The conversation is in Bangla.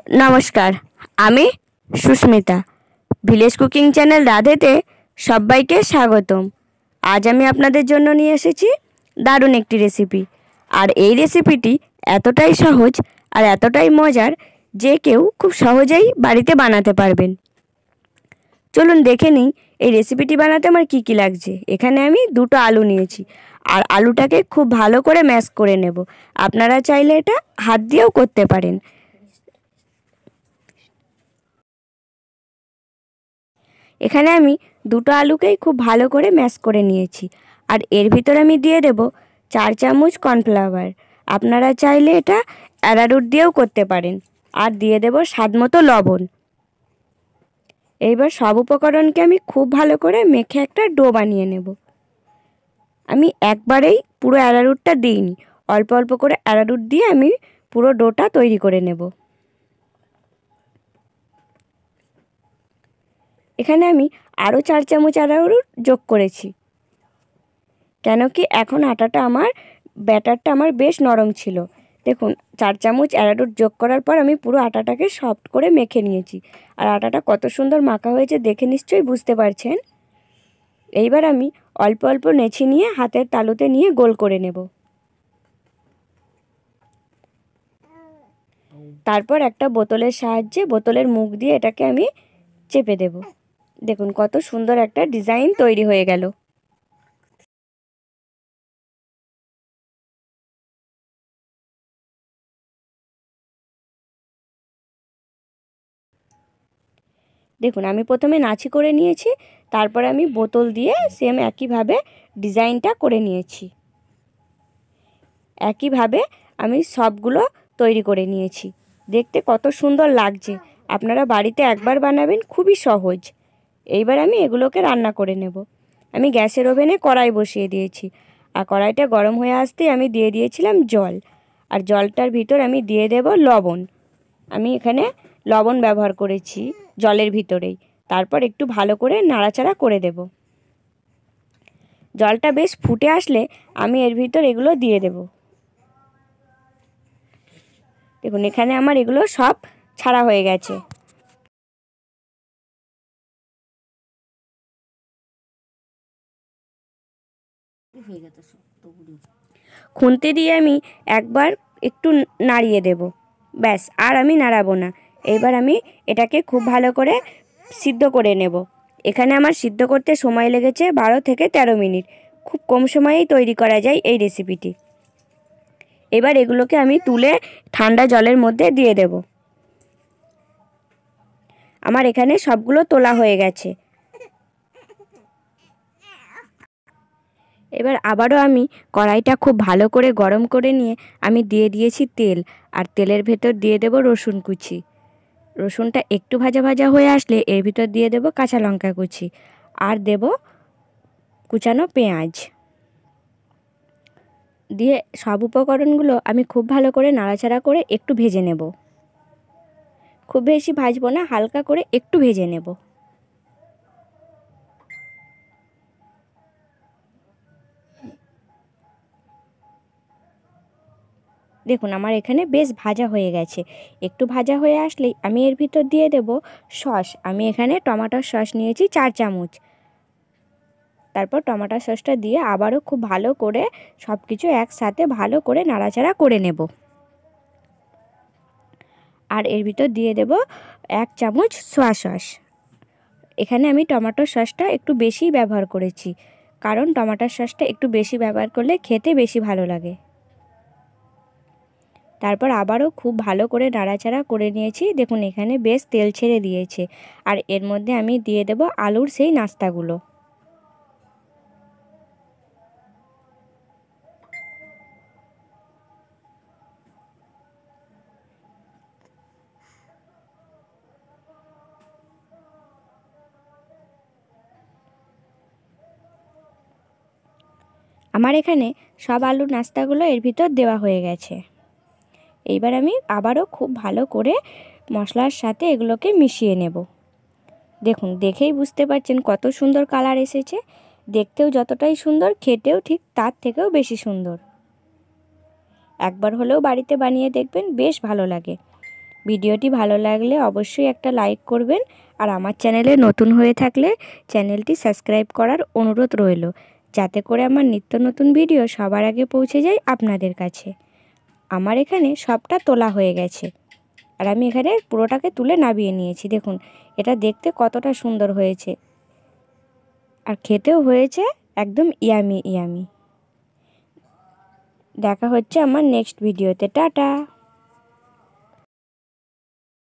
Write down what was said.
नमस्कार। आमी सुस्मिता ভিলেজ কুকিং চ্যানেল রাধেতে সবাইকে স্বাগতম। আজ আমি আপনাদের জন্য নিয়ে এসেছি দারুণ একটি রেসিপি। আর এই রেসিপিটি এতটাই সহজ আর এতটাই মজার যে কেউ খুব সহজেই বাড়িতে বানাতে পারবেন। চলুন দেখে নিই এই রেসিপিটি বানাতে আমার কি কি লাগছে। এখানে আমি দুটো আলু নিয়েছি আর আলুটাকে খুব ভালো করে ম্যাশ করে নেব। আপনারা চাইলে এটা হাত দিয়েও করতে পারেন। এখানে আমি দুটো আলুকেই খুব ভালো করে ম্যাশ করে নিয়েছি আর এর ভিতরে আমি দিয়ে দেব 4 চামচ কর্নফ্লাওয়ার। আপনারা চাইলে এটা অ্যারারুট দিয়েও করতে পারেন। আর দিয়ে দেব স্বাদমতো লবণ। এইবার সব উপকরণকে আমি খুব ভালো করে মেখে একটা ডো বানিয়ে নেব। আমি একবারেই পুরো অ্যারারুটটা দিইনি, অল্প অল্প করে অ্যারারুট দিয়ে আমি পুরো ডোটা তৈরি করে নেব। এখানে আমি আরও 4 চামচ অ্যারারুট যোগ করেছি, কেন কি এখন ব্যাটারটা আমার বেশ নরম ছিল। দেখুন 4 চামচ অ্যারারুট যোগ করার পর আমি পুরো আটাটাকে সফট করে মেখে নিয়েছি। আর আটাটা কত সুন্দর মাখা হয়েছে দেখে নিশ্চয়ই বুঝতে পারছেন। এইবার আমি অল্প অল্প নেছি নিয়ে হাতের তালুতে নিয়ে গোল করে নেব। তারপর একটা বোতলের সাহায্যে বোতলের মুখ দিয়ে এটাকে আমি চেপে দেব। দেখুন কত সুন্দর একটা ডিজাইন তৈরি হয়ে গেল। দেখুন আমি প্রথমে নাচি করে নিয়েছি, তারপর আমি বোতল দিয়ে সেম একইভাবে ডিজাইনটা করে নিয়েছি। একইভাবে আমি সবগুলো তৈরি করে নিয়েছি। দেখতে কত সুন্দর লাগছে। আপনারা বাড়িতে একবার বানাবেন, খুবই সহজ। এইবার আমি এগুলোকে রান্না করে নেব। আমি গ্যাসের ওভেনে কড়াই বসিয়ে দিয়েছি আর কড়াইটা গরম হয়ে আসতেই আমি দিয়ে দিয়েছিলাম জল। আর জলটার ভিতর আমি দিয়ে দেব লবণ। আমি এখানে লবণ ব্যবহার করেছি জলের ভিতরেই। তারপর একটু ভালো করে নাড়াচাড়া করে দেব। জলটা বেশ ফুটে আসলে আমি এর ভিতর এগুলো দিয়ে দেব। দেখুন এখানে আমার এগুলো সব ছাড়া হয়ে গেছে। খুন্তি দিয়ে আমি একবার একটু নাড়িয়ে দেব, ব্যাস আর আমি নাড়াবো না। এবার আমি এটাকে খুব ভালো করে সিদ্ধ করে নেব। এখানে আমার সিদ্ধ করতে সময় লেগেছে 12 থেকে 13 মিনিট। খুব কম সময়েই তৈরি করা যায় এই রেসিপিটি। এবার এগুলোকে আমি তুলে ঠান্ডা জলের মধ্যে দিয়ে দেব। আমার এখানে সবগুলো তোলা হয়ে গেছে। এবার আবারও আমি কড়াইটা খুব ভালো করে গরম করে নিয়ে আমি দিয়ে দিয়েছি তেল। আর তেলের ভেতর দিয়ে দেব রসুন কুচি। রসুনটা একটু ভাজা ভাজা হয়ে আসলে এর ভিতর দিয়ে দেব কাঁচা লঙ্কা কুচি আর দেব কুচানো পেঁয়াজ। দিয়ে সব উপকরণগুলো আমি খুব ভালো করে নাড়াচাড়া করে একটু ভেজে নেব। খুব বেশি ভাজবো না, হালকা করে একটু ভেজে নেব। দেখুন আমার এখানে বেশ ভাজা হয়ে গেছে। একটু ভাজা হয়ে আসলেই আমি এর ভিতর দিয়ে দেব সস। আমি এখানে টমেটোর সস নিয়েছি 4 চামচ। তারপর টমেটোর সসটা দিয়ে আবারও খুব ভালো করে সব কিছু একসাথে ভালো করে নাড়াচাড়া করে নেব। আর এর ভিতর দিয়ে দেব 1 চামচ সয়া সস। এখানে আমি টমেটোর সসটা একটু বেশি ব্যবহার করেছি, কারণ টমেটোর সসটা একটু বেশি ব্যবহার করলে খেতে বেশি ভালো লাগে। তারপর আবারও খুব ভালো করে নাড়াচাড়া করে নিয়েছি। দেখুন এখানে বেশ তেল ছেড়ে দিয়েছে। আর এর মধ্যে আমি দিয়ে দেব আলুর সেই নাস্তাগুলো। আমার এখানে সব আলুর নাস্তাগুলো এর ভিতর দেওয়া হয়ে গেছে। এইবার আমি আবারও খুব ভালো করে মশলার সাথে এগুলোকে মিশিয়ে নেব। দেখুন দেখেই বুঝতে পারছেন কত সুন্দর কালার এসেছে। দেখতেও যতটাই সুন্দর, খেতেও ঠিক তার থেকেও বেশি সুন্দর। একবার হলেও বাড়িতে বানিয়ে দেখবেন, বেশ ভালো লাগে। ভিডিওটি ভালো লাগলে অবশ্যই একটা লাইক করবেন, আর আমার চ্যানেলে নতুন হয়ে থাকলে চ্যানেলটি সাবস্ক্রাইব করার অনুরোধ রইল, যাতে করে আমার নিত্য নতুন ভিডিও সবার আগে পৌঁছে যায় আপনাদের কাছে। আমার এখানে সবটা তোলা হয়ে গেছে, আর আমি এখানে পুরোটাকে তুলে নামিয়ে নিয়েছি। দেখুন এটা দেখতে কতটা সুন্দর হয়েছে, আর খেতেও হয়েছে একদম ইয়ামি ইয়ামি। দেখা হচ্ছে আমার নেক্সট ভিডিওতে। টাটা।